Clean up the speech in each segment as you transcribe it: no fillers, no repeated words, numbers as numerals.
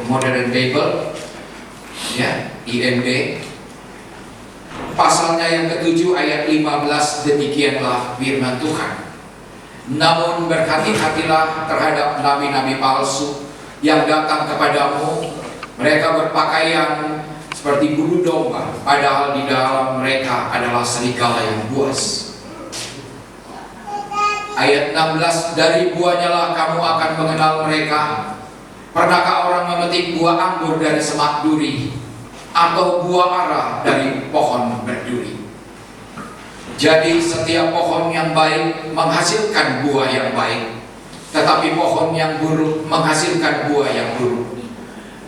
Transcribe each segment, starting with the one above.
Modern Bible, ya, IMB. Pasalnya yang ke-7 ayat 15, demikianlah firman Tuhan. Namun berhati-hatilah terhadap nabi-nabi palsu yang datang kepadamu. Mereka berpakaian seperti bulu domba, padahal di dalam mereka adalah serigala yang buas. Ayat 16, dari buahnya lah kamu akan mengenal mereka. Pernahkah orang memetik buah anggur dari semak duri, atau buah ara dari pohon berduri? Jadi setiap pohon yang baik menghasilkan buah yang baik, tetapi pohon yang buruk menghasilkan buah yang buruk.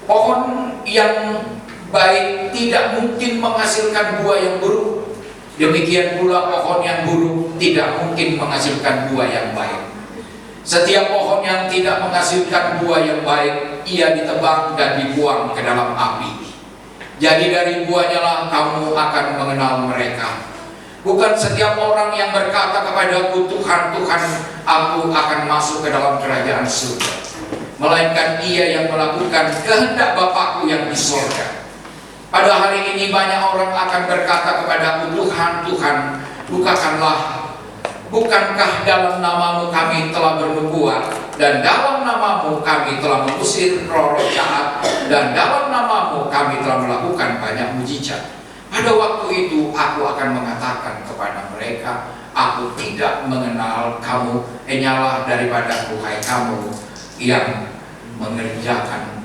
Pohon yang baik tidak mungkin menghasilkan buah yang buruk. Demikian pula pohon yang buruk tidak mungkin menghasilkan buah yang baik. Setiap pohon yang tidak menghasilkan buah yang baik, ia ditebang dan dibuang ke dalam api. Jadi dari buahnya lah kamu akan mengenal mereka. Bukan setiap orang yang berkata kepadaku, Tuhan, Tuhan, aku akan masuk ke dalam kerajaan surga, melainkan ia yang melakukan kehendak Bapakku yang di sorga. Pada hari ini banyak orang akan berkata kepadaku, Tuhan, Tuhan, bukankah dalam namamu kami telah bernubuat, dan dalam namamu kami telah mengusir roh-roh jahat, dan dalam namamu kami telah melakukan banyak mujizat? Pada waktu itu aku akan mengatakan kepada mereka, aku tidak mengenal kamu, enyalah daripadaku hai kamu yang mengerjakan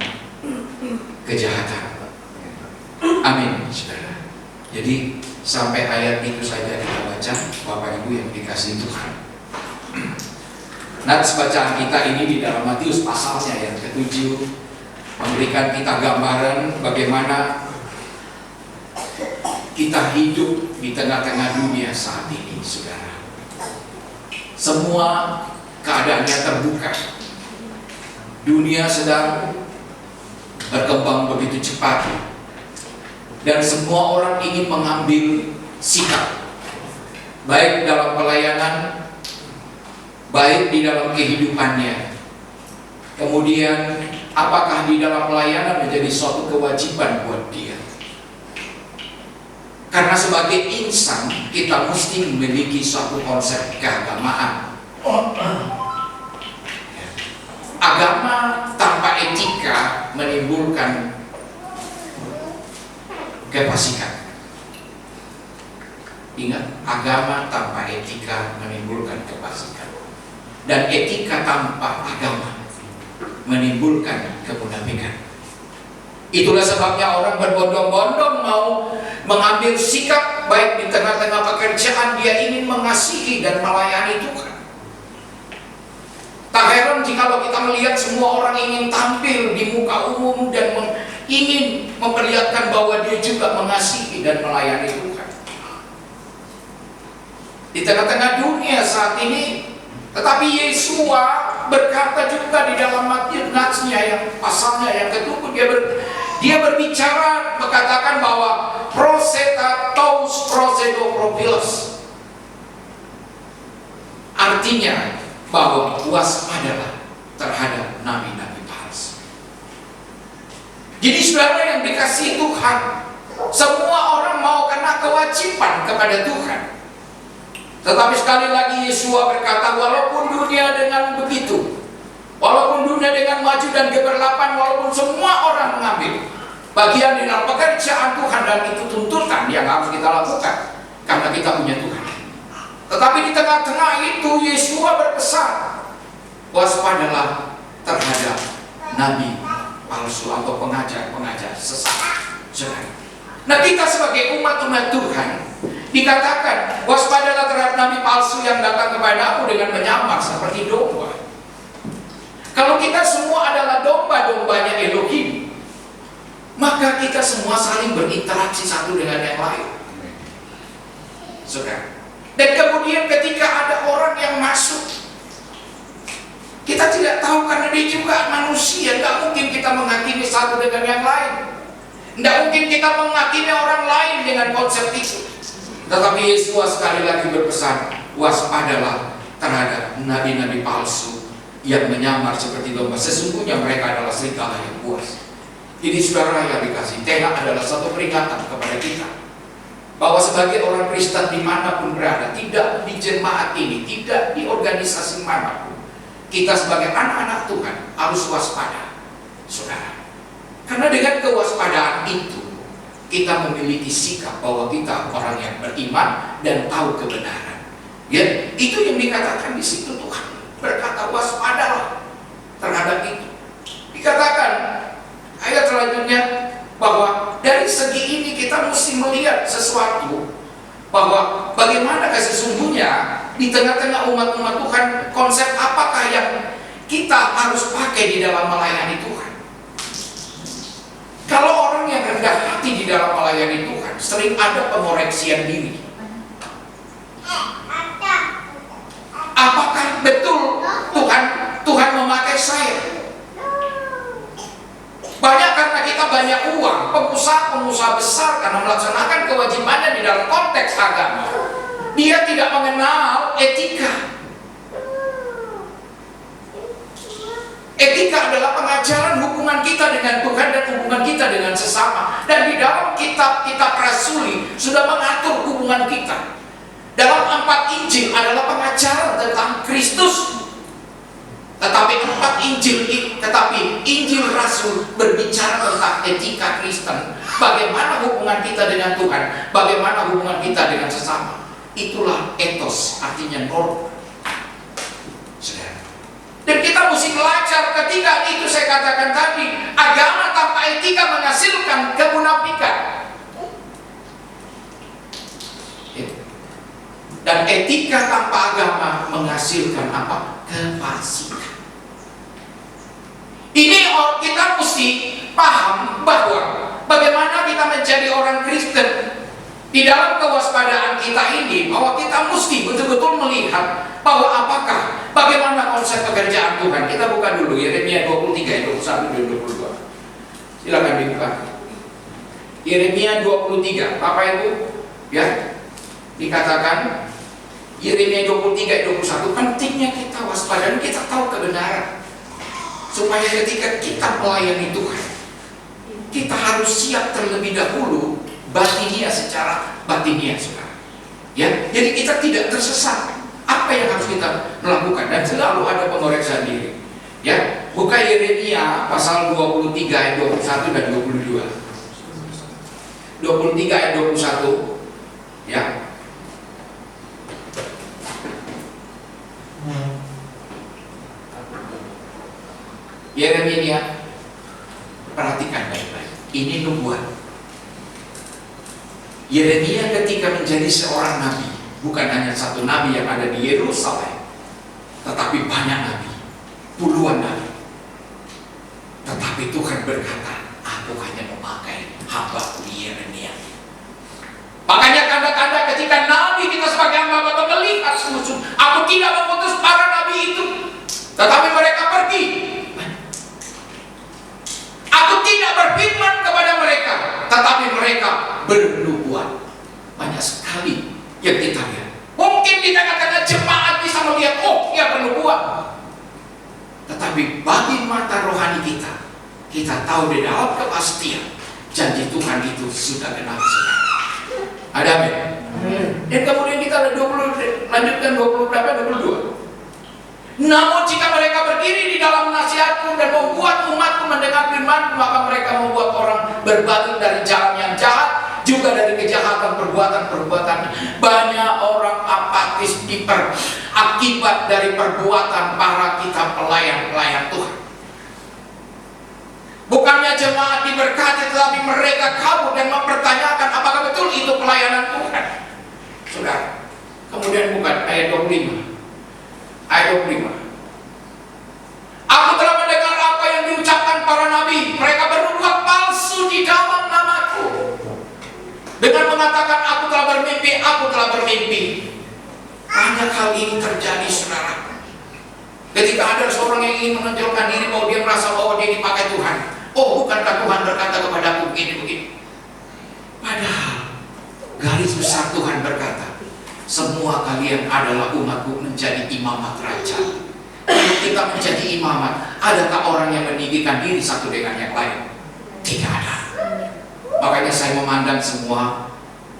kejahatan. Amin, saudara. Jadi sampai ayat itu saja kita baca, Bapak Ibu yang dikasihi Tuhan. Nats bacaan kita ini di dalam Matius pasalnya yang ke-7 memberikan kita gambaran bagaimana kita hidup di tengah-tengah dunia saat ini, saudara. Semua keadaannya terbuka. Dunia sedang berkembang begitu cepat, dan semua orang ingin mengambil sikap, baik dalam pelayanan, baik di dalam kehidupannya. Kemudian apakah di dalam pelayanan menjadi suatu kewajiban buat dia? Karena sebagai insan kita mesti memiliki suatu konsep keagamaan. Agama tanpa etika menimbulkan kefasikan. Ingat, agama tanpa etika menimbulkan kefasikan, dan etika tanpa agama menimbulkan kemunafikan. Itulah sebabnya orang berbondong-bondong mau mengambil sikap, baik di tengah-tengah pekerjaan dia ingin mengasihi dan melayani Tuhan. Tak heran jikalau kita melihat semua orang ingin tampil di muka umum dan ingin memperlihatkan bahwa dia juga mengasihi dan melayani Tuhan. Di tengah-tengah dunia saat ini, tetapi Yesua berkata juga di dalam Matius-nya yang pasalnya yang ke-7, dia berbicara mengatakan bahwa proseta tous prosedo profilos, artinya bahwa waspadalah terhadap nabi-nabi palsu. Jadi saudara yang dikasihi Tuhan, semua orang mau kena kewajiban kepada Tuhan. Tetapi sekali lagi Yesua berkata, walaupun dunia dengan begitu, walaupun dunia dengan maju dan gemerlapan, walaupun semua orang mengambil bagian di dalam pekerjaan Tuhan, dan itu tuntutan yang harus kita lakukan karena kita punya Tuhan. Tetapi di tengah-tengah itu Yesua berpesan, waspadalah terhadap nabi palsu atau pengajar-pengajar sesat. Nah, kita sebagai umat-umat Tuhan dikatakan waspadalah terhadap nabi palsu yang datang kepadamu dengan menyamar seperti domba. Kalau kita semua adalah domba-dombanya Elohim, maka kita semua saling berinteraksi satu dengan yang lain, saudara. Dan kemudian ketika ada orang yang masuk, kita tidak tahu karena dia juga manusia. Tidak mungkin kita menghakimi satu dengan yang lain. Tidak mungkin kita menghakimi orang lain dengan konsep itu. Tetapi Yesus sekali lagi berpesan, waspadalah terhadap nabi-nabi palsu yang menyamar seperti domba. Sesungguhnya mereka adalah serigala yang buas. Jadi saudara yang dikasih, TH adalah satu peringatan kepada kita bahwa sebagai orang Kristen dimanapun berada, tidak di jemaat ini, tidak di organisasi manapun, kita sebagai anak-anak Tuhan harus waspada, saudara. Karena dengan kewaspadaan itu, kita memiliki sikap bahwa kita orang yang beriman dan tahu kebenaran. Ya, itu yang dikatakan di situ. Tuhan berkata waspadalah terhadap itu. Dikatakan ayat selanjutnya bahwa dari segi ini kita mesti melihat sesuatu, bahwa bagaimana sesungguhnya di tengah-tengah umat-umat Tuhan, konsep apakah yang kita harus pakai di dalam melayani Tuhan. Kalau orang yang rendah hati di dalam melayani Tuhan, sering ada pengoreksian diri. Apakah betul Tuhan memakai saya? Banyak karena kita banyak uang, pengusaha besar karena melaksanakan kewajibannya di dalam konteks agama, dia tidak mengenal etika. Etika adalah pengajaran hubungan kita dengan Tuhan dan hubungan kita dengan sesama. Dan di dalam kitab-kitab rasuli sudah mengatur hubungan kita. Dalam 4 Injil adalah pengajaran tentang Kristus. Tetapi Injil Rasul berbicara tentang etika Kristen. Bagaimana hubungan kita dengan Tuhan, bagaimana hubungan kita dengan sesama. Itulah etos, artinya norma. Dan kita mesti belajar ketika itu saya katakan tadi, agama tanpa etika menghasilkan kemunafikan. Dan etika tanpa agama menghasilkan apa? Kefasikan. Ini kita mesti paham bahwa bagaimana kita menjadi orang Kristen di dalam kewaspadaan kita ini, bahwa kita mesti betul-betul melihat bahwa bagaimana konsep pekerjaan Tuhan. Kita buka dulu Yeremia 23, 21 dan 22. Silakan dibuka. Yeremia 23, Bapak Ibu, ya. Dikatakan Yeremia 23, 21, pentingnya kita waspada dan kita tahu kebenaran. Supaya ketika kita melayani Tuhan, kita harus siap terlebih dahulu secara batinia, saudara. Ya, jadi kita tidak tersesat. Apa yang harus kita melakukan? Dan selalu ada pengoreksian diri. Ya, buka Yeremia pasal 23 ayat 21 dan 22. 23 ayat 21. Ya. Yeremia, perhatikan baik-baik. Ini nubuat. Yeremia ketika menjadi seorang nabi, bukan hanya satu nabi yang ada di Yerusalem, tetapi banyak nabi, puluhan nabi. Tetapi Tuhan berkata, aku hanya memakai hamba-Ku Yeremia. Makanya kadang-kadang ketika nabi kita sebagai hamba melihat sungguh-sungguh, aku tidak mengutus para nabi itu, tetapi mereka pergi. Aku tidak berfirman kepada mereka, tetapi mereka bernubuat. Banyak sekali yang kita lihat. Mungkin di tengah-tengah jemaat bisa melihat, oh dia bernubuat. Tetapi bagi mata rohani kita tahu di dalam kepastian janji Tuhan itu sudah genap. Ada amin. Dan kemudian kita ada 20, lanjutkan 20 berapa? 22. Namun jika mereka berdiri di dalam nasihatku dan membuat umatku mendengar firman, maka mereka membuat orang berbalik dari jalan yang jahat, juga dari kejahatan perbuatan-perbuatan. Banyak orang apatis akibat dari perbuatan para kita pelayan-pelayan Tuhan. Bukannya jemaat diberkati, tetapi mereka kabur dan mempertanyakan apakah betul itu pelayanan Tuhan. Saudara, kemudian bukan ayat 25. Ayat 25. Aku telah mendengar apa yang diucapkan para nabi. Mereka bernubuat palsu di dalam namaku, dengan mengatakan aku telah bermimpi. Banyak hal ini terjadi, saudara. Ketika ada seorang yang ingin menonjolkan diri bahwa dia merasa bahwa dia dipakai Tuhan. Oh, bukankah Tuhan berkata kepadaku begini. Padahal garis besar Tuhan berkata, semua kalian adalah umatku menjadi imamat raja. Kalau kita menjadi imamat, adakah orang yang meninggikan diri satu dengan yang lain? Tidak ada. Makanya saya memandang semua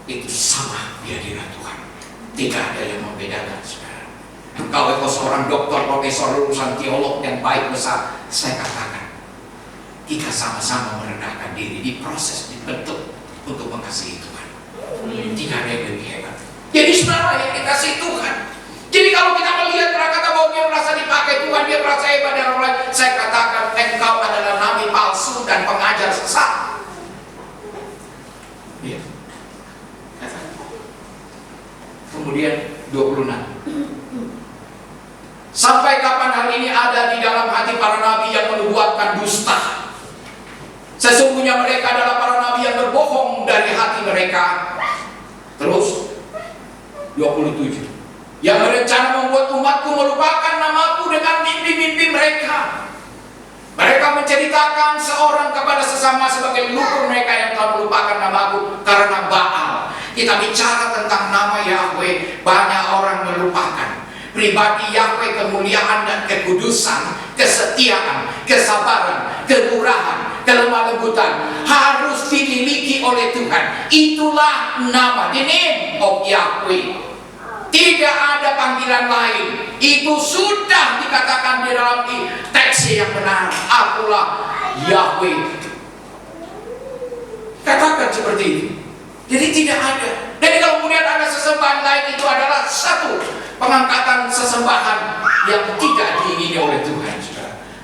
itu sama di hadirat Tuhan. Tidak ada yang membedakan, saudara. Kalau kau seorang dokter, profesor, lulusan teolog yang baik besar, saya katakan kita sama-sama merendahkan diri, diproses, dibentuk untuk mengasihi Tuhan. Tidak ada yang lebih hebat. Jadi saudara yang dikasihi Tuhan. Jadi kalau kita melihat kata bahwa dia merasa dipakai Tuhan, dia merasa hebat dan orang lain, saya katakan engkau adalah nabi palsu dan pengajar sesat. Ya. Kemudian 26. Sampai kapan hal ini ada di dalam hati para nabi yang menubuatkan dusta? Sesungguhnya mereka adalah para nabi yang berbohong dari hati mereka. Terus 27. Yang berencana membuat umatku melupakan namaku dengan mimpi-mimpi mereka. Mereka menceritakan seorang kepada sesama sebagai leluhur mereka yang telah melupakan namaku karena Baal. Kita bicara tentang nama Yahweh, banyak orang melupakan. Pribadi Yahweh, kemuliaan dan kekudusan, kesetiaan, kesabaran, kemurahan, kelemah lembutan harus dimiliki oleh Tuhan. Itulah nama, the name of Yahweh. Tidak ada panggilan lain. Itu sudah dikatakan di dalam teks yang benar. Akulah Yahweh. Katakan seperti itu. Jadi tidak ada. Jadi kalau kemudian ada sesembahan lain, itu adalah satu pengangkatan sesembahan yang tidak diingini oleh Tuhan.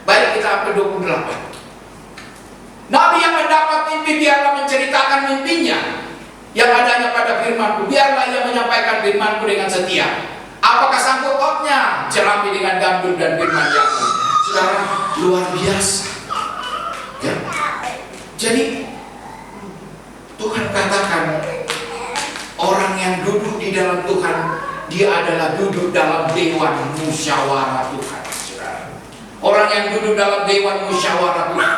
Baik, kita sampai 28. Nabi yang mendapat mimpi biarlah menceritakan mimpinya yang adanya pada firmanku. Biarlah ia menyampaikan firmanku dengan setia. Apakah sanggup otnya jerambi dengan gandum dan firman Yahweh? Saudara, luar biasa. Ya. Jadi Tuhan katakan orang yang duduk di dalam Tuhan, dia adalah duduk dalam dewan musyawarah Tuhan. Saudara. Orang yang duduk dalam dewan musyawarah Tuhan,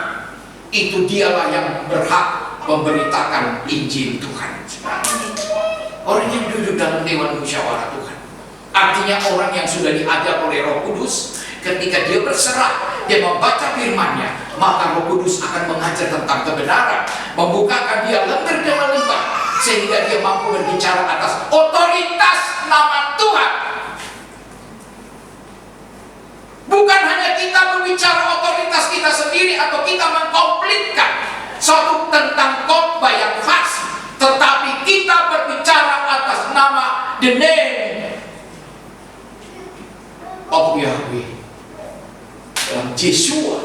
itu dialah yang berhak memberitakan Injil Tuhan. Orang yang duduk dalam dewan musyawarah Tuhan, artinya orang yang sudah diajar oleh Roh Kudus. Ketika dia berserah, dia membaca firman-Nya, maka Roh Kudus akan mengajar tentang kebenaran, membukakan dia lembar demi lembar, sehingga dia mampu berbicara atas otoritas nama Tuhan. Bukan hanya kita berbicara otoritas kita sendiri atau kita mengkomplitkan suatu tentang khotbah yang fasih, tetapi kita berbicara atas nama the name of Yahweh dalam Yeshua.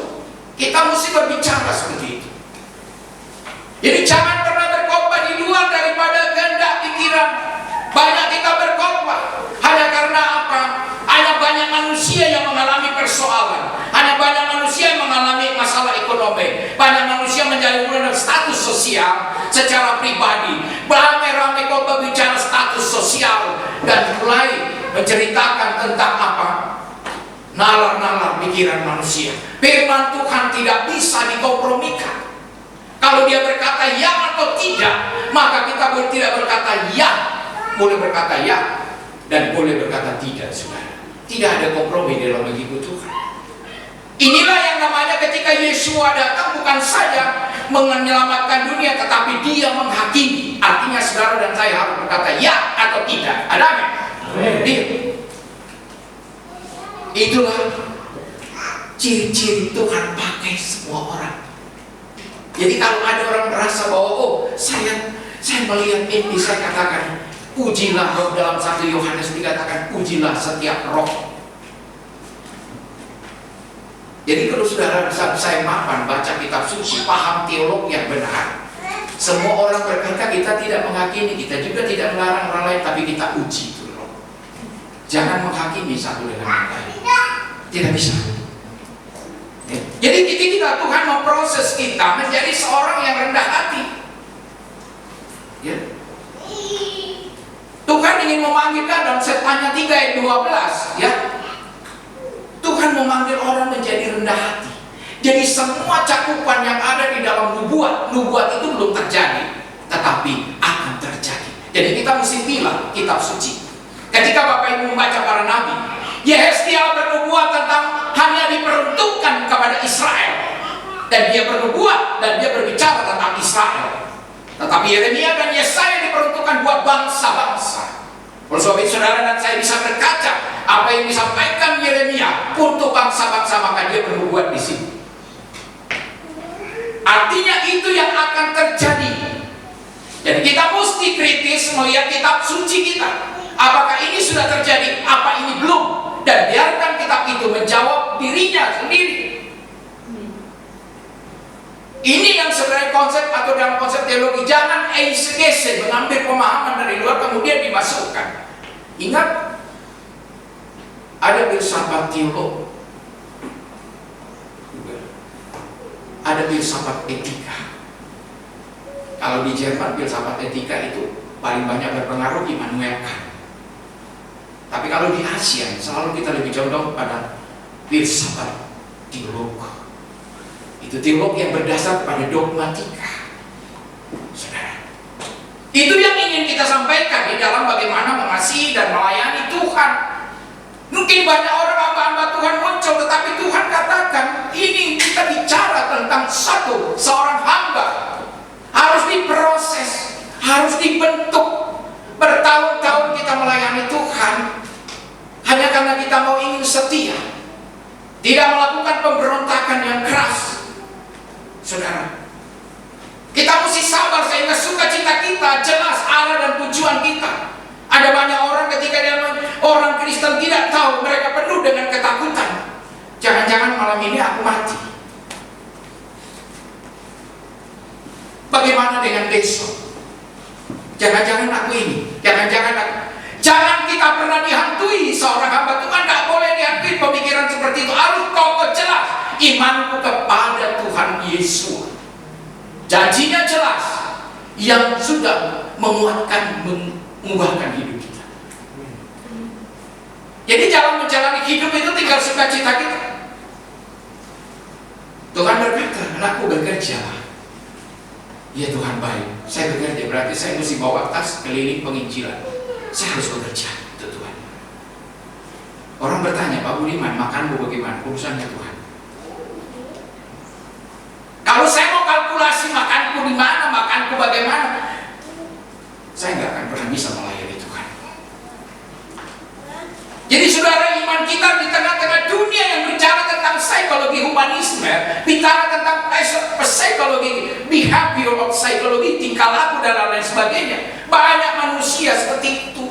Kita mesti berbicara seperti itu. Jadi jangan pernah berkhotbah di luar daripada kehendak pikiran. Banyak kita berkhotbah hanya karena apa? Hanya banyak manusia yang mengalami persoalan, hanya banyak manusia yang mengalami masalah ekonomi, banyak manusia menjadi status sosial secara pribadi. Rame-rame kau berbicara status sosial dan mulai menceritakan tentang apa? Nalar-nalar pikiran manusia. Firman Tuhan tidak bisa dikompromikan. Kalau dia berkata ya atau tidak, maka kita tidak berkata ya, boleh berkata ya dan boleh berkata tidak, saudara. Tidak ada kompromi dalam begitu Tuhan. Inilah yang namanya ketika Yeshua datang, bukan saja menyelamatkan dunia, tetapi dia menghakimi. Artinya saudara dan saya harus berkata ya atau tidak. Ada amin? Itulah ciri-ciri Tuhan pakai semua orang. Jadi kalau ada orang merasa bahwa oh saya melihat mimpi, saya katakan pujilah roh. Dalam 1 Yohanes dikatakan pujilah setiap roh. Jadi kalau saudara saya mapan baca kitab suci, paham teolog yang benar, semua orang berkata kita tidak menghakimi, kita juga tidak melarang orang lain, tapi kita uji itu roh. Jangan menghakimi satu dengan yang lain. Tidak bisa. Jadi ketika Tuhan memproses kita menjadi seorang yang rendah hati, ya. Tuhan ingin memanggil dalam Setanya 3 ayat 12, ya. Tuhan memanggil orang menjadi rendah hati. Jadi semua cakupan yang ada di dalam nubuat itu belum terjadi, tetapi akan terjadi. Jadi kita mesti pilih kitab suci. Ketika Bapak Ibu membaca para nabi, Yehezkiel bernubuat tentang hanya diperuntukkan kepada Israel. dan dia bernubuat dan dia berbicara tentang Israel. Tetapi Yeremia dan Yesaya diperuntukkan buat bangsa-bangsa. Oleh sebab itu saudara dan saya bisa berkaca apa yang disampaikan Yeremia untuk bangsa-bangsa, maka dia bernubuat di sini. Artinya itu yang akan terjadi. Jadi kita mesti kritis melihat kitab suci kita. Apakah ini sudah terjadi? Apa ini belum? Dan biarkan kitab itu menjawab dirinya sendiri. Ini yang sebenarnya konsep atau dalam konsep teologi. Jangan exegese, mengambil pemahaman dari luar kemudian dimasukkan. Ingat, ada filsafat teolog, ada filsafat etika. Kalau di Jerman filsafat etika itu paling banyak berpengaruh Immanuel Kant. Tapi kalau di Asia selalu kita lebih condong pada filsafat teolog. Itu teolog yang berdasar pada dogmatika. Saudara, itu yang ingin kita sampaikan di dalam bagaimana mengasihi dan melayani Tuhan. Mungkin banyak orang hamba-hamba Tuhan muncul, tetapi Tuhan katakan ini kita bicara tentang seorang hamba harus diproses, harus dibentuk. Bertahun-tahun kita melayani Tuhan hanya karena kita ingin setia, tidak melakukan pemberontakan yang keras. Saudara, kita mesti sabar sehingga sukacita kita jelas arah dan tujuan kita. Ada banyak orang ketika orang Kristen tidak tahu, mereka penuh dengan ketakutan. Jangan-jangan malam ini aku mati. Bagaimana dengan besok? Jangan-jangan aku ini, jangan-jangan aku. Jangan kita pernah dihantui. Seorang hamba Tuhan tidak boleh dihantui pemikiran seperti itu. Harus kokoh jelas imanku kepada Tuhan Yesus. Janjinya jelas, yang sudah menguatkan, mengubahkan hidup kita. Jadi jalan menjalani hidup itu tinggal sukacita kita. Tuhan berkata, anakku bekerja. Ya Tuhan baik, saya bekerja, berarti saya mesti bawa tas keliling penginjilan. Saya harus bekerja, itu Tuhan. Orang bertanya, Pak Budiman, makanmu bagaimana? Urusannya Tuhan. Kalau saya mau kalkulasi makanku di mana, makanku bagaimana, saya nggak akan pernah bisa melayani Tuhan. Jadi saudara, iman kita di tengah-tengah dunia yang bicara tentang psikologi humanisme, bicara tentang psikologi, behavioral psikologi, tingkah laku dan lain sebagainya. Banyak manusia seperti itu.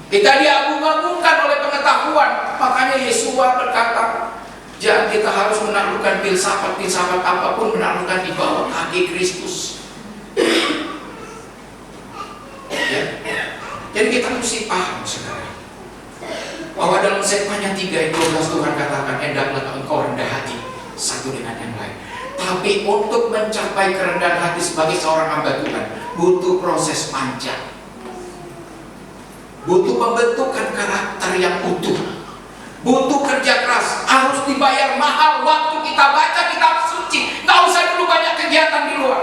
Kita diagung-agungkan oleh pengetahuan. Makanya Yesus berkata, jangan kita harus menaklukkan filsafat apapun, menaklukkan di bawah kaki Kristus. Ya. Jadi kita mesti paham saudara, bahwa dalam Sekmanya 3:12 Tuhan katakan, hendaklah engkau rendah hati satu dengan yang lain. Tapi untuk mencapai kerendahan hati sebagai seorang hamba Tuhan butuh proses panjang, butuh pembentukan karakter yang utuh, butuh kerja keras, harus dibayar mahal. Waktu kita baca kitab suci, nggak usah dulu banyak kegiatan di luar.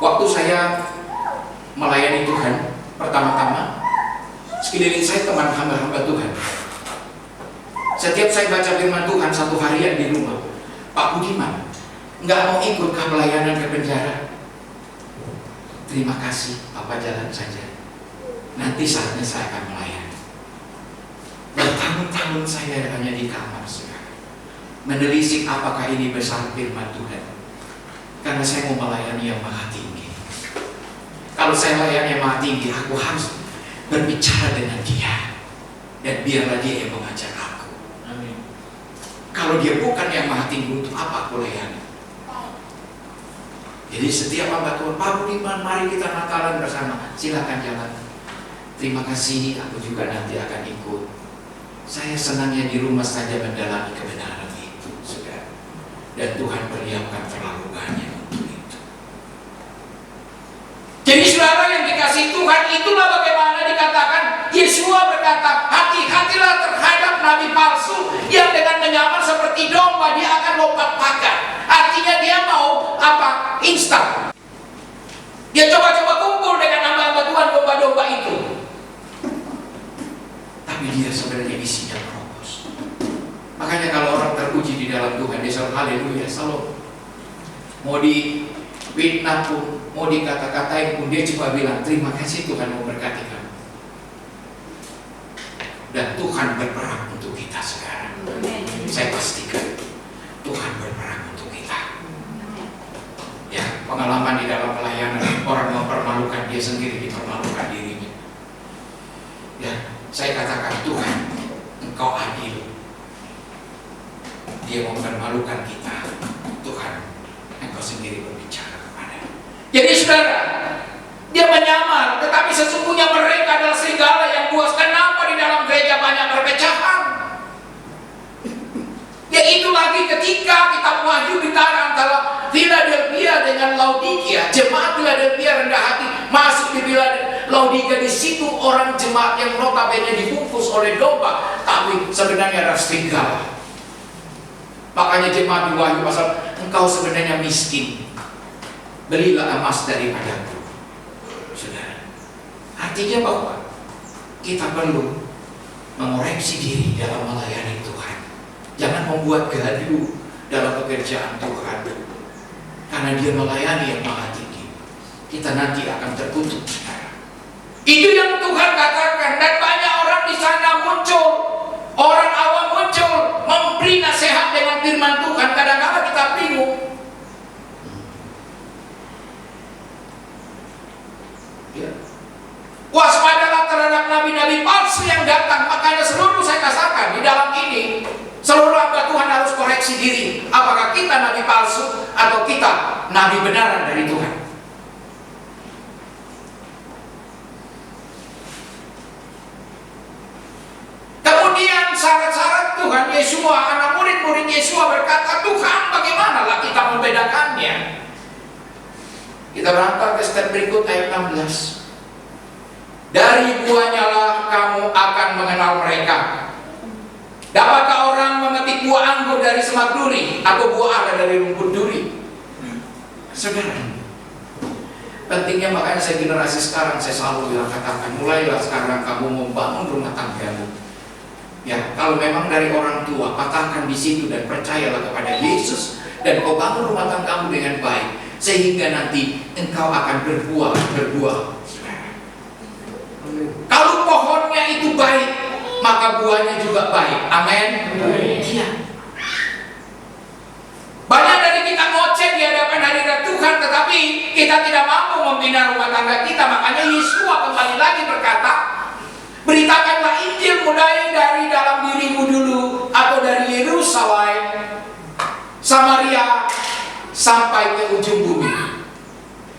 Waktu saya melayani Tuhan pertama-tama, sekeliling saya teman hamba-hamba Tuhan. Setiap saya baca firman Tuhan satu harian di rumah, Pak Budiman, nggak mau ikut ke pelayanan ke penjara? Terima kasih, Bapak jalan saja. Nanti saatnya saya akan melayani. Bertahun-tahun saya hanya di kamar saudara, menelisik apakah ini besar firman Tuhan. Karena saya mau melayani yang maha tinggi. Kalau saya melayani yang maha tinggi, aku harus berbicara dengan dia, dan biarlah dia yang mengajar aku. Amin. Kalau dia bukan yang maha tinggi, untuk apa aku layani? Jadi setiap hamba Tuhan, Pak Budiman, mari kita Natalan bersama. Silakan jalan. Terima kasih, aku juga nanti akan ikut. Saya senangnya di rumah saja mendalami kebenaran itu, saudara. Dan Tuhan perlihatkan terlalu banyak untuk itu. Jadi saudara yang dikasihi Tuhan, itulah bagaimana dikatakan Yesua berkata, hati-hatilah terhadap nabi palsu yang dengan menyamar seperti domba dia akan lompat pagar. Artinya dia mau apa? Instan. Dia coba-coba kumpul dengan hamba-hamba Tuhan, domba-domba itu. Tapi tapi dia sebenarnya isinya keropos. Makanya kalau orang teruji di dalam Tuhan, dia selalu haleluya, selalu mau difitnah pun, mau dikata-katain pun, dia cuma bilang terima kasih Tuhan memberkati kamu. Dan Tuhan berperang untuk kita sekarang. Saya pastikan Tuhan berperang untuk kita. Ya, pengalaman di dalam pelayanan, orang mempermalukan dia sendiri, dipermalukan dirinya. Ya, saya katakan Tuhan, Engkau adil. Dia mempermalukan kita. Tuhan, Engkau sendiri berbicara kepada. Jadi saudara, dia menyamar, tetapi sesungguhnya mereka adalah serigala yang buas. Kenapa di dalam gereja banyak perpecahan? Yaitu lagi ketika kitab Wahyu bicara antara Philadelphia dengan Laodikia. Jemaat Philadelphia rendah hati, masuk di Laodikia, di situ orang jemaat yang notabene dibungkus oleh domba, tapi sebenarnya adalah serigala. Makanya jemaat di Wahyu pasal, engkau sebenarnya miskin, belilah emas daripadaku. Saudara, artinya bahwa kita perlu mengoreksi diri dalam melayani Tuhan. Jangan membuat gaduh dalam pekerjaan Tuhan, karena dia melayani yang maha tinggi. Kita nanti akan tertutup, saudara. Itu yang Tuhan katakan. Dan banyak orang di sana muncul, orang awam muncul, memberi nasihat dengan firman Tuhan. Kadang-kadang kita bingung. Ya. Waspadalah terhadap nabi-nabi palsu yang datang. Makanya seluruh saya katakan di dalam ini, seluruh hamba Tuhan harus koreksi diri. Apakah kita nabi palsu atau kita nabi benaran dari Tuhan? Kemudian syarat-syarat Tuhan Yesua, anak murid-murid Yesua berkata, Tuhan bagaimanalah kita membedakannya? Kita berangkat ke step berikut ayat 16. Dari buahnya lah kamu akan mengenal mereka. Dapatkah orang memetik buah anggur dari semak duri atau buah ara dari rumput duri? Saudara, pentingnya makanya saya generasi sekarang, saya selalu bilang, katakan, mulailah sekarang kamu membangun rumah tanggamu. Ya, kalau memang dari orang tua, katakan di situ dan percayalah kepada Yesus, dan kau bangun rumah tanggamu dengan baik, sehingga nanti engkau akan berbuah. Kalau pohonnya itu baik, maka buahnya juga baik. Amin. Iya. Banyak dari kita ngoceh di hadapan hadirat Tuhan, tetapi kita tidak mampu membina rumah tangga kita. Makanya Yesua kembali lagi berkata, beritakanlah Injil mulai dari dalam dirimu dulu, atau dari Yerusalem, Samaria, sampai ke ujung bumi.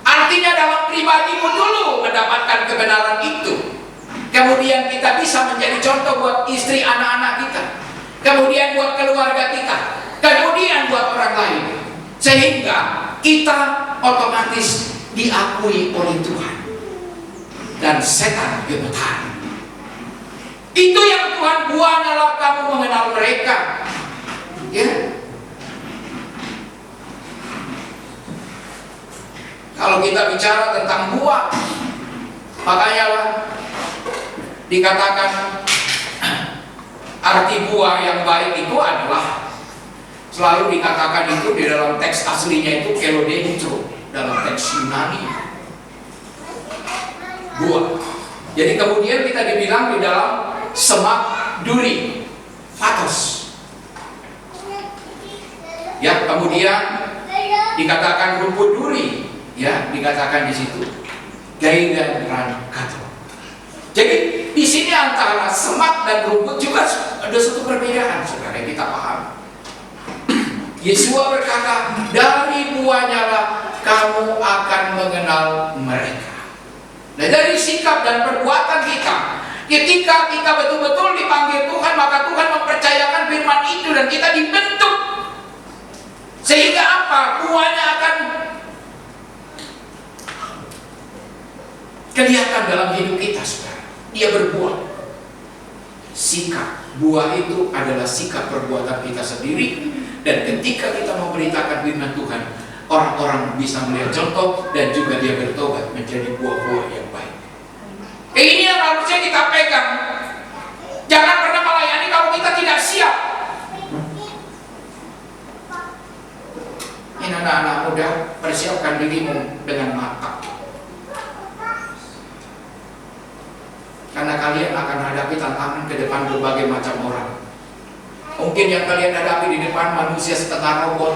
Artinya dalam pribadimu dulu mendapatkan kebenaran itu. Kemudian kita bisa menjadi contoh buat istri anak-anak kita, kemudian buat keluarga kita, kemudian buat orang lain, sehingga kita otomatis diakui oleh Tuhan dan setan gemetar. Itu yang Tuhan buahnya lah kamu mengenal mereka. Ya. Kalau kita bicara tentang buah, makanya lah dikatakan arti buah yang baik itu adalah, selalu dikatakan itu di dalam teks aslinya itu kelodentro, dalam teks Yunani, buah. Jadi kemudian kita dibilang di dalam semak duri, fatos. Ya, kemudian dikatakan rumput duri, ya, dikatakan di situ gaidan rankato. Jadi di sini antara semak dan rumput juga ada satu perbedaan, saudara, yang kita paham. Yesua berkata, dari buahnya lah kamu akan mengenal mereka. Nah, dari sikap dan perbuatan kita, ketika kita betul-betul dipanggil Tuhan, maka Tuhan mempercayakan firman itu dan kita dibentuk. Sehingga apa? Buahnya akan kelihatan dalam hidup kita, saudara. Dia berbuah. Sikap buah itu adalah sikap perbuatan kita sendiri, dan ketika kita memberitakan firman Tuhan, orang-orang bisa melihat contoh dan juga dia bertobat menjadi buah-buah yang baik. Ini yang harusnya kita pegang. Jangan dirimu dengan matang. Karena kalian akan hadapi tantangan ke depan berbagai macam orang. Mungkin yang kalian hadapi di depan manusia setengah robot.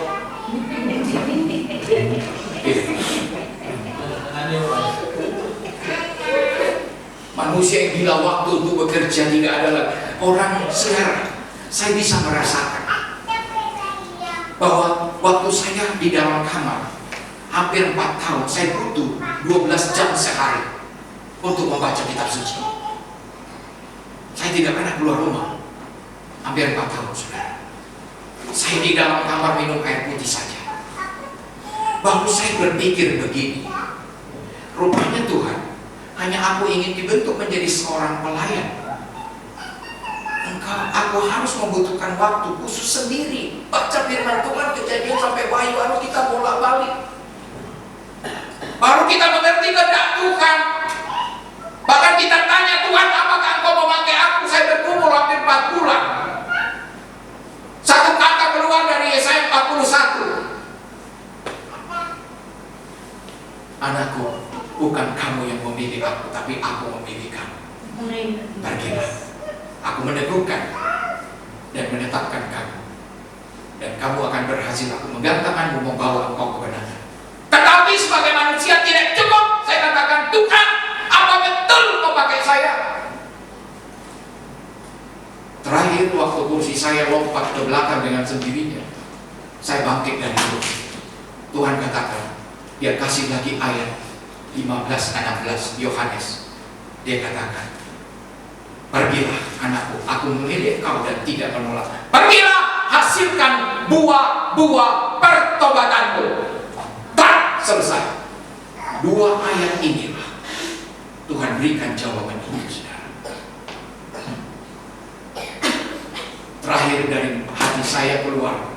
Manusia yang gila waktu untuk bekerja tidak ada lagi. Orang sekarang, saya bisa merasakan bahwa waktu saya di dalam kamar hampir 4 tahun, saya butuh 12 jam sehari untuk membaca kitab suci. Saya tidak pernah keluar rumah hampir 4 tahun, saudara. Saya di dalam kamar minum air putih saja. Baru saya berpikir begini, rupanya Tuhan hanya aku ingin dibentuk menjadi seorang pelayan. Aku harus membutuhkan waktu khusus sendiri. Baca firman Tuhan, Kejadian sampai Wahyu, harus kita bolak-balik. Baru kita mengerti kehendak Tuhan. Bahkan kita tanya, Tuhan, apakah Engkau memakai aku? Saya bergumul hampir 4 bulan. Satu kata keluar dari Yesaya 41. Anakku, bukan kamu yang memilih aku, tapi aku memilih kamu. Pergilah. Aku meneguhkan dan menetapkan kamu, dan kamu akan berhasil. Aku menggantungkanmu, membawa engkau kebenaran. Tetapi sebagai manusia tidak cukup. Saya katakan, Tuhan, apa betul kau pakai saya? Terakhir waktu kursi saya lompat ke belakang dengan sendirinya, saya bangkit dari kursi. Tuhan katakan, dia kasih lagi ayat 15-16 Yohanes. Dia katakan, pergilah anakku, aku memilih kau dan tidak menolak. Pergilah, hasilkan buah-buah pertobatanmu. Tak selesai. 2 ayat inilah Tuhan berikan jawaban ini, saudara. Terakhir dari hati saya keluar.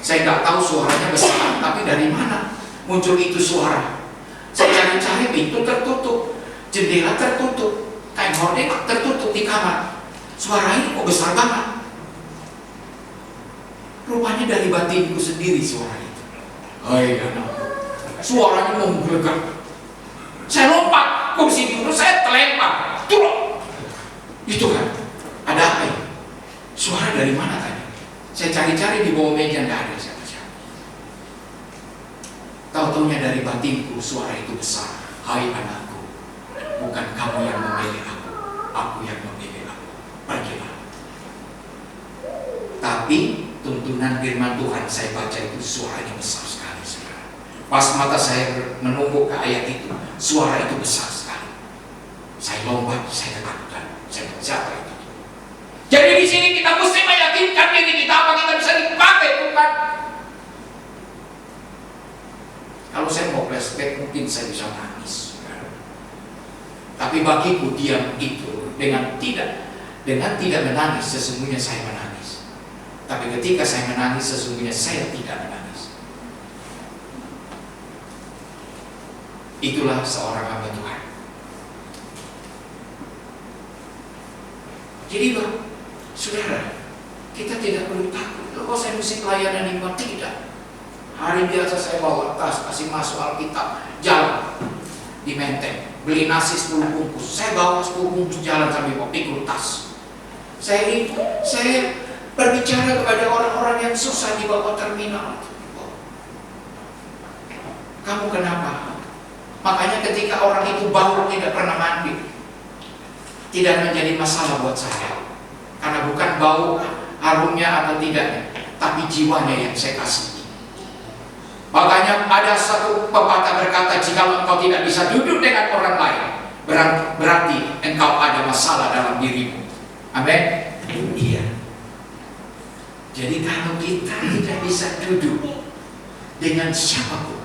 Saya nggak tahu suaranya besar, tapi dari mana muncul itu suara? Saya cari-cari, pintu tertutup, jendela tertutup, kain hordeng tertutup di kamar. Suara ini kok besar banget? Rupanya dari batinku sendiri suara itu. Hai anakku, suaranya menggelegar. Saya lompat kursi dulu, saya terlempar. Turun. Itu kan, ada apa ya? Suara dari mana tadi? Saya cari-cari di bawah meja, nggak ada siapa-siapa. Tahu-taunya dari batinku suara itu besar. Hai anakku, bukan kamu yang memilih aku yang memilih aku. Pergilah. Tapi tuntunan firman Tuhan saya baca itu suaranya besar sekali, saudara. Pas mata saya menunggu ke ayat itu, suara itu besar sekali. Saya lompat, saya ketakutan. Saya bilang, siapa itu? Jadi di sini kita mesti meyakinkan diri kita, apa kita bisa dipakai Tuhan. Kalau saya mau flashback, mungkin saya bisa nangis, saudara. Tapi bagiku diam itu dengan tidak menangis, sesungguhnya saya menangis. Tapi ketika saya menangis, sesungguhnya saya tidak menangis. Itulah seorang hamba Tuhan. Jadi saudara, kita tidak perlu takut. Kalau saya mesti pelayanan iman, tidak. Hari biasa saya bawa tas, kasih masuk Alkitab, jalan di Menteng, beli nasi 10 bungkus. Saya bawa 10 bungkus jalan sambil pikul tas. Saya berbicara kepada orang-orang yang susah di bawah terminal. Kamu kenapa? Makanya ketika orang itu bau tidak pernah mandi, tidak menjadi masalah buat saya. Karena bukan bau harumnya atau tidaknya, tapi jiwanya yang saya kasih. Makanya ada satu pepatah berkata, jika engkau tidak bisa duduk dengan orang lain, berarti engkau ada masalah dalam dirimu. Amin. Iya. Jadi kalau kita tidak bisa duduk dengan siapapun,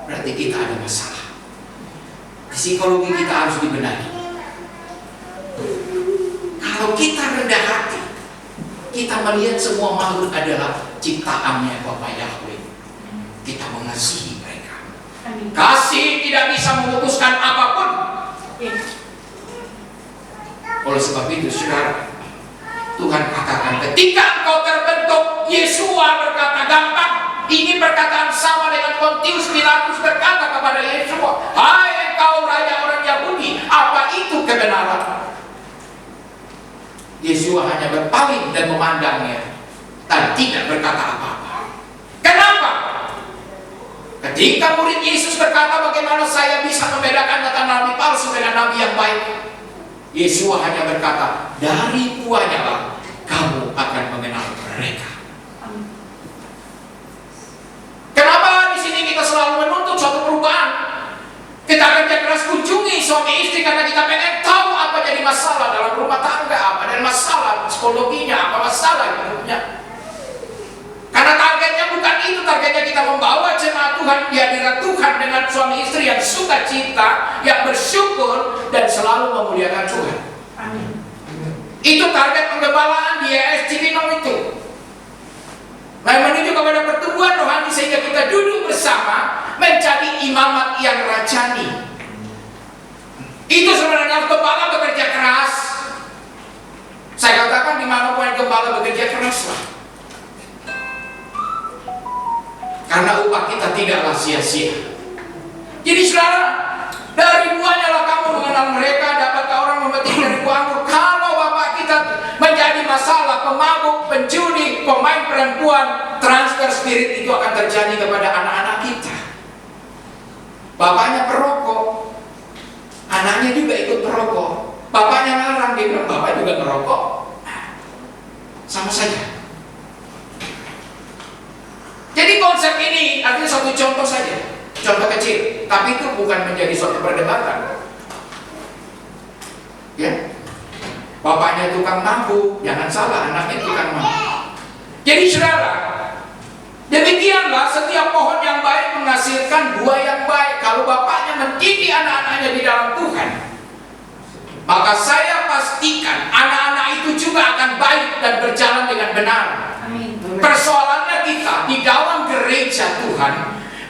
berarti kita ada masalah. Psikologi kita harus dibenahi. Kalau kita rendah hati, kita melihat semua makhluk adalah ciptaannya Bapa Yahweh. Kita mengasihi mereka. Kasih tidak bisa memutuskan apapun. Oleh sebab itu, saudara, Tuhan katakan, ketika engkau terbentuk, Yesua berkata gampang, Ini perkataan sama dengan Pontius Pilatus berkata kepada Yesus, "Hai engkau raja orang Yahudi, apa itu kebenaran?" Yesus hanya berpaling dan memandangnya dan tidak berkata apa-apa. Kenapa? Ketika murid Yesus berkata, "Bagaimana saya bisa membedakan kata nabi palsu dengan nabi yang baik?" Yesus hanya berkata, "Dari buahnya lah kamu akan mengenal mereka." Kenapa di sini kita selalu menuntut suatu perubahan? Kita kerja keras kunjungi suami istri karena kita pengen tahu apa jadi masalah dalam rumah tangga, apa dan masalah psikologinya, apa masalah hidupnya. Karena targetnya bukan itu, targetnya kita membawa jemaat Tuhan di hadirat Tuhan dengan suami istri yang sukacita, yang bersyukur dan selalu memuliakan Tuhan. Amin. Itu target penggembalaan di ES Cibinong itu. Menuju kepada pertumbuhan rohani sehingga kita duduk bersama menjadi imamat yang rajani. Itu sebenarnya gembala bekerja keras. Saya katakan dimanapun gembala bekerja keras lah. Karena upah kita tidaklah sia-sia. Jadi saudara, dari buahnya lah kamu mengenal mereka. Dapatkah orang memetik dari buah anggur? Kalau bapak kita menjadi masalah, pemabuk, pencuri, pemain perempuan, transfer spirit itu akan terjadi kepada anak-anak kita. Bapaknya perokok, anaknya juga ikut perokok. Bapaknya larang, dia bilang bapak juga merokok. Sama saja. Jadi konsep ini artinya satu contoh saja, contoh kecil, tapi itu bukan menjadi suatu perdebatan. Ya, bapaknya tukang mabuk, jangan salah, anaknya tukang mabuk. Jadi saudara, demikianlah setiap pohon yang baik menghasilkan buah yang baik. Kalau bapaknya mendidik anak-anaknya di dalam Tuhan, maka saya pastikan anak-anak itu juga akan baik dan berjalan dengan benar. Persoalannya kita di dalam gereja Tuhan,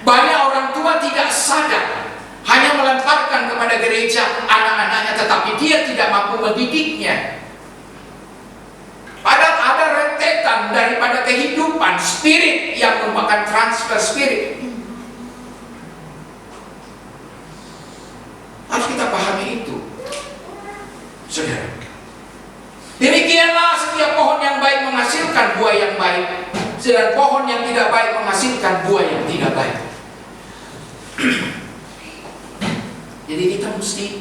banyak orang tua tidak sadar, hanya melemparkan kepada gereja anak-anaknya, tetapi dia tidak mampu mendidiknya. Padahal ada rentetan daripada kehidupan spirit yang merupakan transfer spirit. Harus kita pahami itu, saudara. Demikianlah setiap pohon yang baik menghasilkan buah yang baik, sedang pohon yang tidak baik menghasilkan buah yang tidak baik. Jadi kita mesti,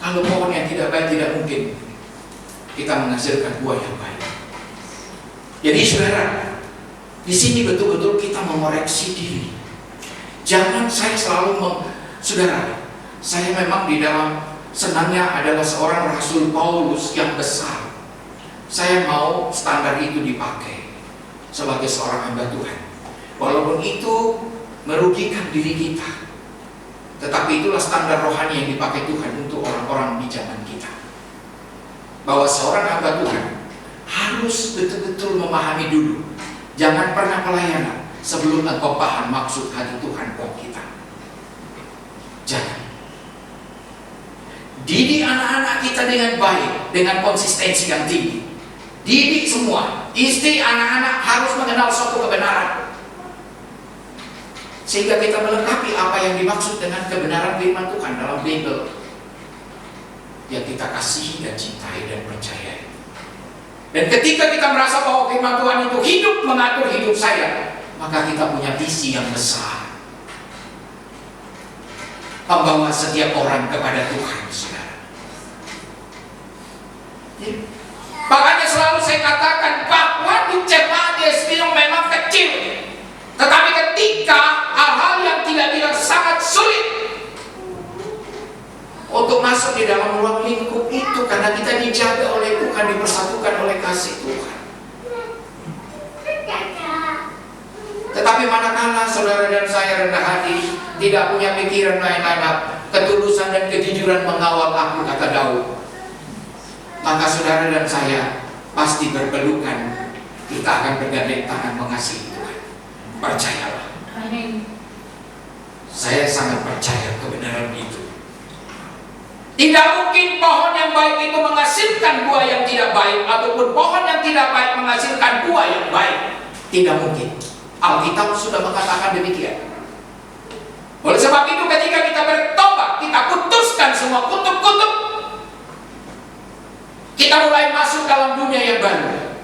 kalau pohon yang tidak baik tidak mungkin kita menghasilkan buah yang baik. Jadi saudara, di sini betul-betul kita mengoreksi diri. Jangan saya selalu saudara, saya memang di dalam senangnya adalah seorang Rasul Paulus yang besar. Saya mau standar itu dipakai sebagai seorang hamba Tuhan. Walaupun itu merugikan diri kita, tetapi itulah standar rohani yang dipakai Tuhan untuk orang-orang di zaman kita. Bahwa seorang hamba Tuhan harus betul-betul memahami dulu. Jangan pernah pelayanan sebelum engkau paham maksud hati Tuhan buat kita. Jangan. Didik anak-anak kita dengan baik, dengan konsistensi yang tinggi. Didik semua, istri, anak-anak harus mengenal suatu kebenaran, sehingga kita melengkapi apa yang dimaksud dengan kebenaran firman Tuhan dalam Bible yang kita kasihi dan cintai dan percayai. Dan ketika kita merasa bahwa firman Tuhan itu hidup mengatur hidup saya, maka kita punya visi yang besar, membawa setiap orang kepada Tuhan, saudara. Makanya selalu saya katakan bahwa di jemaat DSP yang memang kecil, tetapi ketika hal-hal yang tidak sangat sulit untuk masuk di dalam ruang lingkup itu, karena kita dijaga oleh Tuhan, dipersatukan oleh kasih Tuhan. Tetapi manakala saudara dan saya rendah hati, tidak punya pikiran lain-lain, ketulusan dan kejujuran mengawal aku, kata Daud, maka saudara dan saya pasti berpelukan, kita akan bergandeng tangan mengasihi Tuhan. Percayalah. Amin. Saya sangat percaya kebenaran itu. Tidak mungkin pohon yang baik itu menghasilkan buah yang tidak baik, ataupun pohon yang tidak baik menghasilkan buah yang baik. Tidak mungkin. Alkitab sudah mengatakan demikian. Oleh sebab itu ketika kita bertobat, kita putuskan semua kutub-kutub, kita mulai masuk dalam dunia yang baru.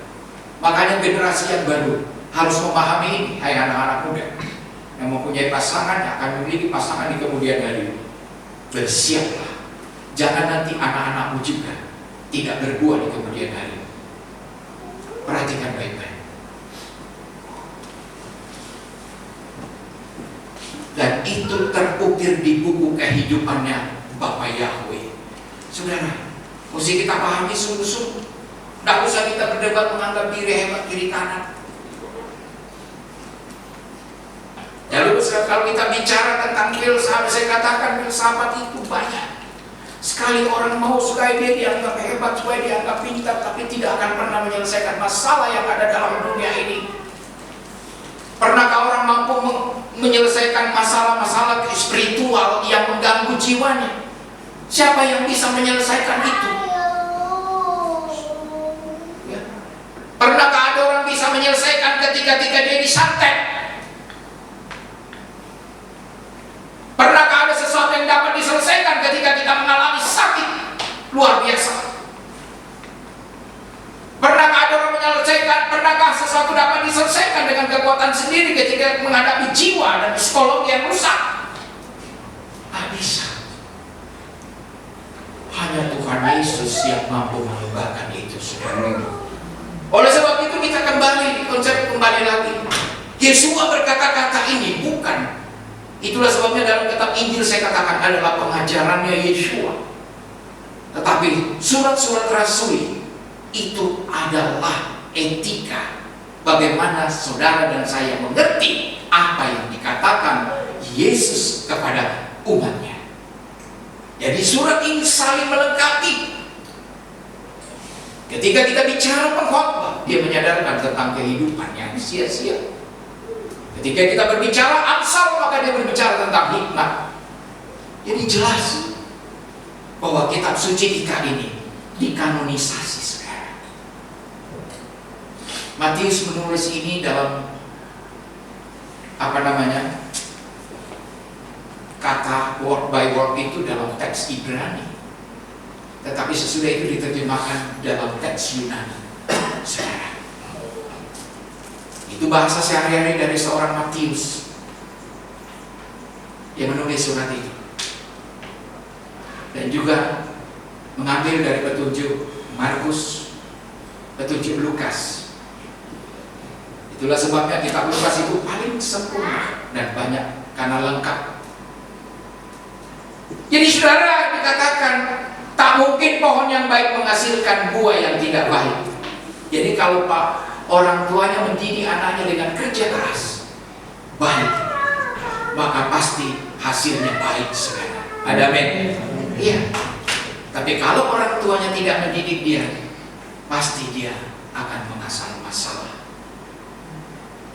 Makanya generasi yang baru harus memahami ini. Hai anak-anak muda yang mempunyai pasangan, yang akan memiliki pasangan di kemudian hari, bersiaplah. Jangan nanti anak-anakmu juga tidak berbuah di kemudian hari. Perhatikan baik-baik. Dan itu terukir di buku kehidupannya Bapa Yahweh. Saudara, mesti kita pahami sungguh-sungguh. Tidak usah kita berdebat menganggap diri hebat kiri kanan. Lalu kalau kita bicara tentang filsafat, saya katakan filsafat itu banyak sekali. Orang mau supaya dia dianggap hebat, supaya dianggap pintar, tapi tidak akan pernah menyelesaikan masalah yang ada dalam dunia ini. Pernahkah orang mampu menyelesaikan masalah-masalah spiritual yang mengganggu jiwanya? Siapa yang bisa menyelesaikan itu? Ya. Pernahkah ada orang bisa menyelesaikan ketika dia disantet? Pernahkah ada sesuatu yang dapat diselesaikan ketika kita mengalami sakit luar biasa? Pernahkah ada orang menyelesaikan? Pernahkah sesuatu dapat diselesaikan dengan kekuatan sendiri ketika menghadapi jiwa dan psikologi yang rusak? Tak bisa. Hanya Tuhan Yesus yang mampu mengubahkan itu, saudara. Oleh sebab itu kita kembali lagi. Yesus berkata-kata ini bukan. Itulah sebabnya dalam kitab Injil saya katakan adalah pengajarannya Yeshua. Tetapi surat-surat Rasul itu adalah etika. Bagaimana saudara dan saya mengerti apa yang dikatakan Yesus kepada umatnya. Jadi surat ini saling melengkapi. Ketika kita bicara pengkhotbah, dia menyadarkan tentang kehidupan yang sia-sia. Ketika kita berbicara Amsal, maka dia berbicara tentang hikmat. Jadi jelas bahwa kitab suci kita ini dikanonisasi sekarang. Matius menulis ini dalam kata word by word itu dalam teks Ibrani. Tetapi sesudah itu diterjemahkan dalam teks Yunani. Sekarang itu bahasa sehari-hari dari seorang Matius yang menulis surat itu, dan juga mengambil dari petunjuk Markus, petunjuk Lukas. Itulah sebabnya kitab Lukas itu paling sempurna dan banyak karena lengkap. Jadi saudara, dikatakan tak mungkin pohon yang baik menghasilkan buah yang tidak baik. Jadi kalau orang tuanya mendidik anaknya dengan kerja keras, baik, maka pasti hasilnya baik sekarang. Ada amin? Iya. Tapi kalau orang tuanya tidak mendidik dia, pasti dia akan mengasah masalah.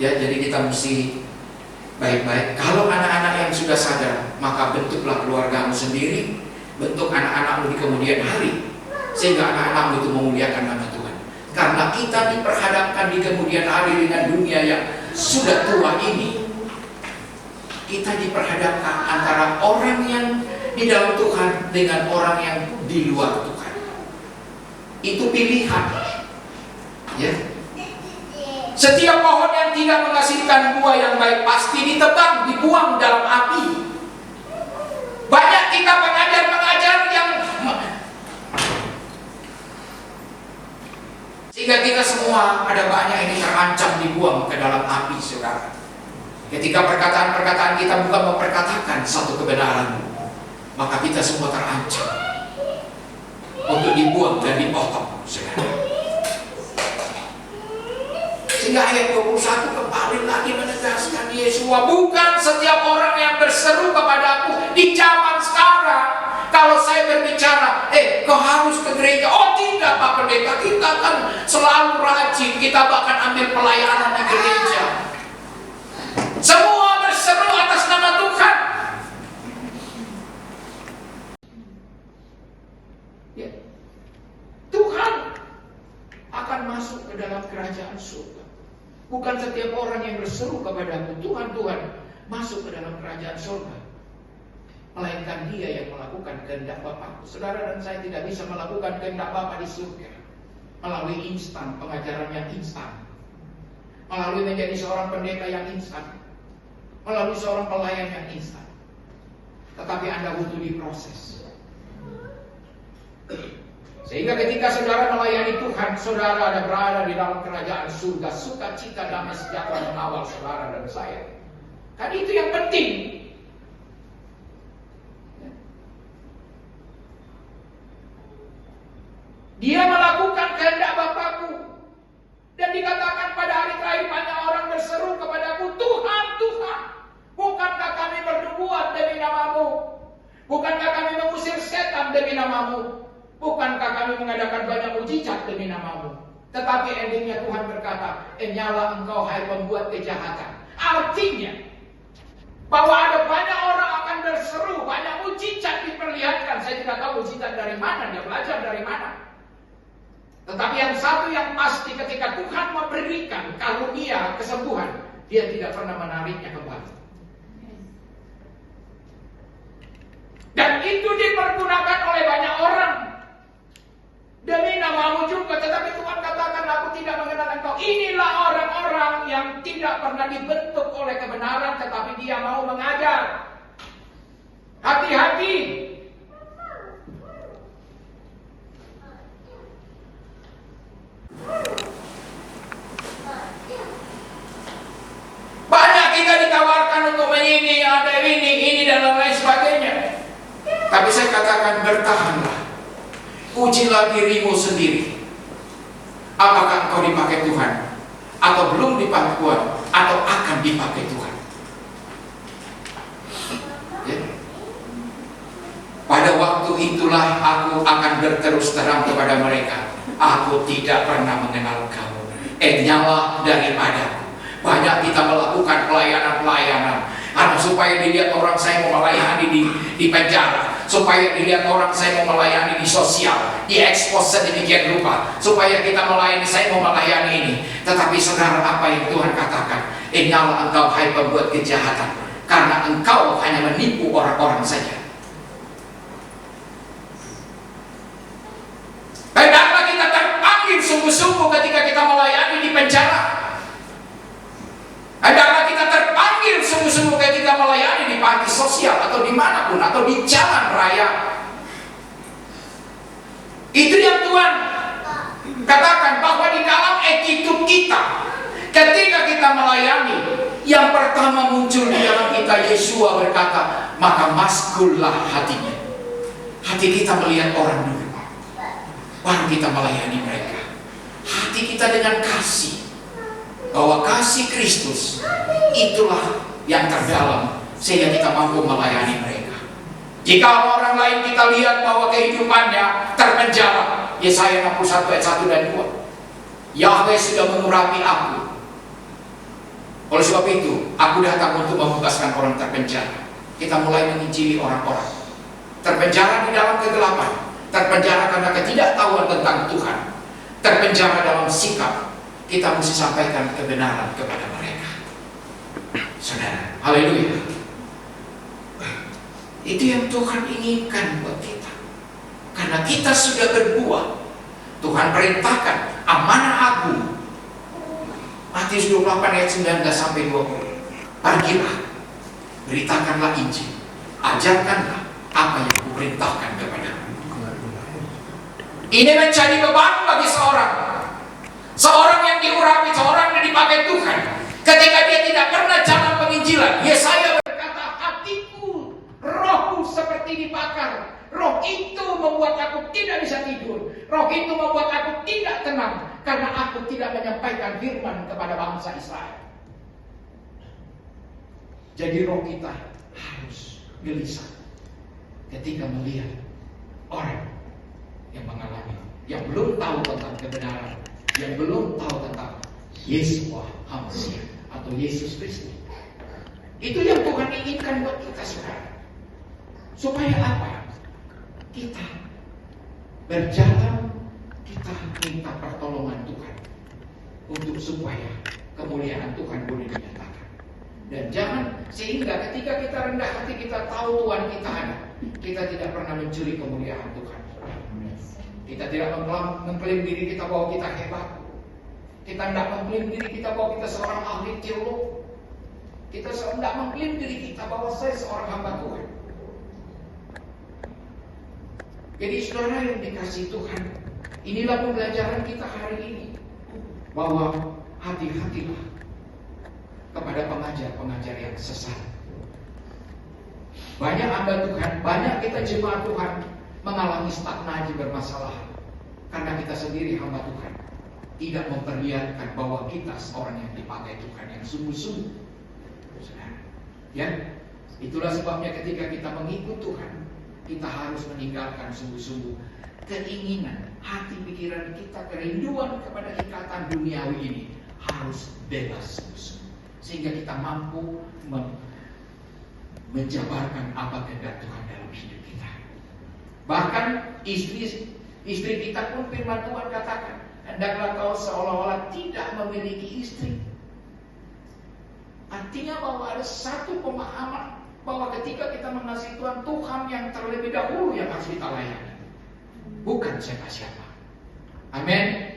Ya, jadi kita mesti baik-baik. Kalau anak-anak yang sudah sadar, maka bentuklah keluargamu sendiri, bentuk anak-anakmu di kemudian hari, sehingga anak-anakmu itu memuliakan nama Tuhan. Karena kita diperhadapkan di kemudian hari dengan dunia yang sudah tua ini. Kita diperhadapkan antara orang yang di dalam Tuhan dengan orang yang di luar Tuhan. Itu pilihan. Ya. Setiap pohon yang tidak menghasilkan buah yang baik pasti ditebang, dibuang dalam api. Banyak kita pengajar-pengajar yang sehingga kita semua ada banyak ini terancam dibuang ke dalam api, saudara. Ketika perkataan-perkataan kita bukan memperkatakan satu kebenaran, maka kita semua terancam untuk dibuang dan dipotong, saudara. Sehingga ayat 21 kembali lagi menegaskan Yeshua, bukan setiap orang yang berseru kepadaku di zaman sekarang. Kalau saya berbicara, kau harus ke gereja. Oh tidak Pak Pendeta, kita kan selalu rajin, kita bahkan ambil pelayanan di gereja. Semua berseru atas nama Tuhan. Ya. Tuhan akan masuk ke dalam kerajaan surga. Bukan setiap orang yang berseru kepadaku, Tuhan, Tuhan, masuk ke dalam kerajaan surga. Melainkan dia yang melakukan kehendak Bapa. Saudara dan saya tidak bisa melakukan kehendak Bapa di surga melalui instan, pengajaran yang instan, melalui menjadi seorang pendeta yang instan, melalui seorang pelayan yang instan. Tetapi Anda butuh diproses. Sehingga ketika saudara melayani Tuhan, saudara ada berada di dalam kerajaan surga, sukacita, damai sejahtera mengawal saudara dan saya. Kan itu yang penting. Dia melakukan kehendak Bapakku. Dan dikatakan pada hari terakhir banyak orang berseru kepadaku, Tuhan, Tuhan, bukankah kami bernubuat demi namamu? Bukankah kami mengusir setan demi namamu? Bukankah kami mengadakan banyak mujizat demi namamu? Tetapi endingnya Tuhan berkata, nyala engkau hai pembuat kejahatan. Artinya bahwa ada banyak orang akan berseru, banyak mujizat diperlihatkan. Saya tidak tahu mujizat dari mana, dia belajar dari mana. Tetapi yang satu yang pasti, ketika Tuhan memberikan karunia kesembuhan, dia tidak pernah menariknya kembali. Dan itu dipergunakan oleh banyak orang demi namamu juga. Tetapi Tuhan katakan, aku tidak mengenal engkau. Inilah orang-orang yang tidak pernah dibentuk oleh kebenaran, tetapi dia mau mengajar. Hati-hati. Banyak kita ditawarkan untuk ini, ada ini dan lain sebagainya. Tapi saya katakan, bertahanlah. Ujilah dirimu sendiri. Apakah engkau dipakai Tuhan? Atau belum dipakai Tuhan? Atau akan dipakai Tuhan? Ya. Pada waktu itulah aku akan berterus terang kepada mereka. Aku tidak pernah mengenal kamu. Nyalah daripadaku. Banyak kita melakukan pelayanan-pelayanan supaya dilihat orang saya mau melayani di penjara, supaya dilihat orang saya mau melayani di sosial, diekspos sedemikian rupa, supaya kita melayani, saya mau melayani ini. Tetapi saudara, apa yang Tuhan katakan? Nyala engkau hai pembuat kejahatan, karena engkau hanya menipu orang-orang saja. Hendaklah kita terpanggil sungguh-sungguh ketika kita melayani di penjara. Hendaklah kita terpanggil sungguh-sungguh ketika melayani di panti sosial atau dimanapun, atau di jalan raya. Itu yang Tuhan katakan, bahwa di dalam attitude kita ketika kita melayani, yang pertama muncul di dalam kita, Yesua berkata, maka maskullah hatinya. Hati kita melihat orang dulu, baru kita melayani mereka. Hati kita dengan kasih, bahwa kasih Kristus itulah yang terdalam, sehingga kita mampu melayani mereka. Jika orang lain kita lihat bahwa kehidupannya terpenjara, Yesaya 61 ayat 1 dan 2, Yahweh sudah mengurapi aku. Oleh sebab itu, aku datang untuk membebaskan orang terpenjara. Kita mulai menginjili orang-orang terpenjara di dalam kegelapan, terpenjara karena ketidaktahuan tentang Tuhan, terpenjara dalam sikap. Kita mesti sampaikan kebenaran kepada mereka. Saudara, haleluya. Itu yang Tuhan inginkan buat kita. Karena kita sudah berbuah. Tuhan perintahkan amanah agung. Matius 28 ayat 19 sampai 20. Pergilah, beritakanlah Injil, ajarkanlah apa yang kuperintahkan kepadamu. Ini menjadi beban bagi seorang yang diurapi, seorang yang dipakai Tuhan. Ketika dia tidak pernah jalan penginjilan, Yesaya berkata, hatiku, rohku seperti dibakar. Roh itu membuat aku tidak bisa tidur. Roh itu membuat aku tidak tenang, karena aku tidak menyampaikan firman kepada bangsa Israel. Jadi roh kita harus gelisah ketika melihat orang yang mengalami, yang belum tahu tentang kebenaran, yang belum tahu tentang Yesua HaMashiach atau Yesus Kristus. Itu yang Tuhan inginkan buat kita sekarang. Supaya apa? Kita berjalan, kita minta pertolongan Tuhan untuk supaya kemuliaan Tuhan boleh dinyatakan. Dan jangan, sehingga ketika kita rendah hati, kita tahu Tuhan kita ada, kita tidak pernah mencuri kemuliaan Tuhan. Kita tidak mengklaim diri kita bahwa kita hebat. Kita tidak mengklaim diri kita bahwa kita seorang ahli teolog. Kita tidak mengklaim diri kita bahwa saya seorang hamba Tuhan. Jadi saudara yang dikasihi Tuhan, inilah pembelajaran kita hari ini, bahwa hati-hatilah kepada pengajar-pengajar yang sesat. Banyak hamba Tuhan, banyak kita jemaat Tuhan mengalami stagnasi bermasalah karena kita sendiri hamba Tuhan tidak memperlihatkan bahwa kita seorang yang dipakai Tuhan yang sungguh-sungguh. Ya, itulah sebabnya ketika kita mengikut Tuhan, kita harus meninggalkan sungguh-sungguh keinginan, hati pikiran kita, kerinduan kepada ikatan duniawi ini harus bebas sungguh-sungguh, sehingga kita mampu menjabarkan apa kehendak Tuhan dalam hidup kita. Bahkan istri kita pun firman Tuhan katakan, hendaklah kau seolah-olah tidak memiliki istri. Artinya bahwa ada satu pemahaman bahwa ketika kita mengasihi Tuhan, Tuhan yang terlebih dahulu yang harus kita layani, bukan siapa-siapa. Amin.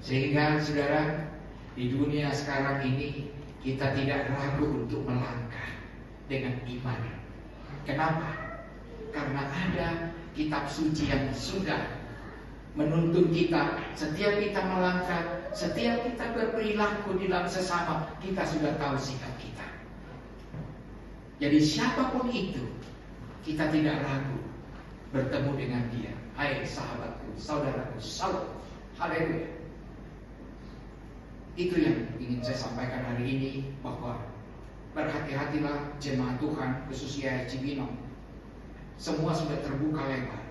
Sehingga saudara, di dunia sekarang ini kita tidak ragu untuk melangkah dengan iman. Kenapa? Karena ada kitab suci yang sudah menuntun kita. Setiap kita melangkah, setiap kita berperilaku di dalam sesama, kita sudah tahu sikap kita. Jadi siapapun itu, kita tidak ragu bertemu dengan dia. Hai sahabatku, saudaraku, salam. Haleluya. Itu yang ingin saya sampaikan hari ini, bahwa berhati-hatilah jemaat Tuhan, khususnya Cibinong. Semua sudah terbuka lebar.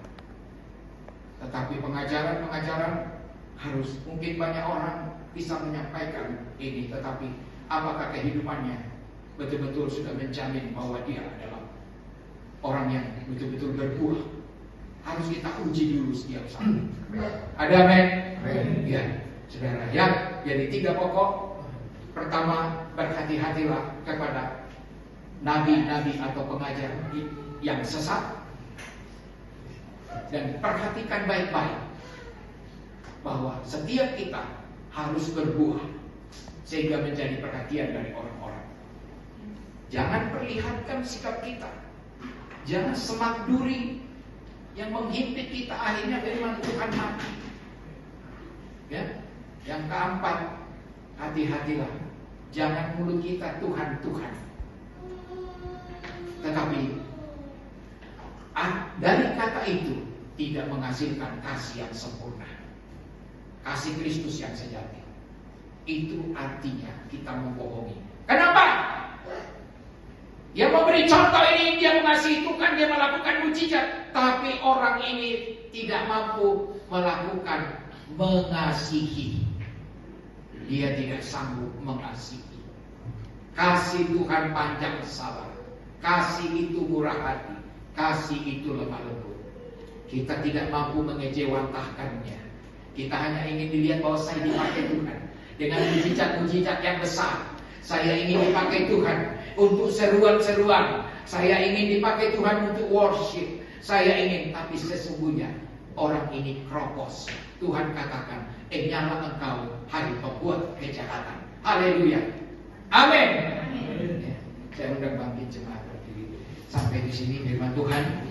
Tetapi pengajaran-pengajaran harus, mungkin banyak orang bisa menyampaikan ini, tetapi apakah kehidupannya betul-betul sudah menjamin bahwa dia adalah orang yang betul-betul berbuah? Harus kita uji dulu setiap saat. Ada amin? Ya, saudara. Ya, jadi 3 pokok. Pertama, berhati-hatilah kepada nabi-nabi atau pengajar yang sesat. Dan perhatikan baik-baik bahwa setiap kita harus berbuah sehingga menjadi perhatian dari orang-orang. Jangan perlihatkan sikap kita. Jangan semak duri yang menghimpit kita, akhirnya firman Tuhan mati. Ya. Yang keempat, hati-hatilah, jangan mulut kita Tuhan, Tuhan. Tetapi dari kata itu tidak menghasilkan kasih yang sempurna, kasih Kristus yang sejati. Itu artinya kita membohongi. Kenapa? Dia memberi contoh ini, dia mengasihi Tuhan, dia melakukan mujizat, tapi orang ini tidak mampu melakukan mengasihi. Dia tidak sanggup mengasihi. Kasih Tuhan panjang sabar, kasih itu murah hati, kasih itu lemah lembut. Kita tidak mampu mengejawantahkannya. Kita hanya ingin dilihat bahwa saya dipakai Tuhan dengan mujizat-mujizat yang besar. Saya ingin dipakai Tuhan untuk seruan-seruan. Saya ingin dipakai Tuhan untuk worship. Saya ingin, tapi sesungguhnya orang ini kropos. Tuhan katakan, nyala engkau hari pembuat kejahatan. Haleluya. Amin. Ya, saya undang bangkit jemaat berdiri. Sampai di sini firman Tuhan.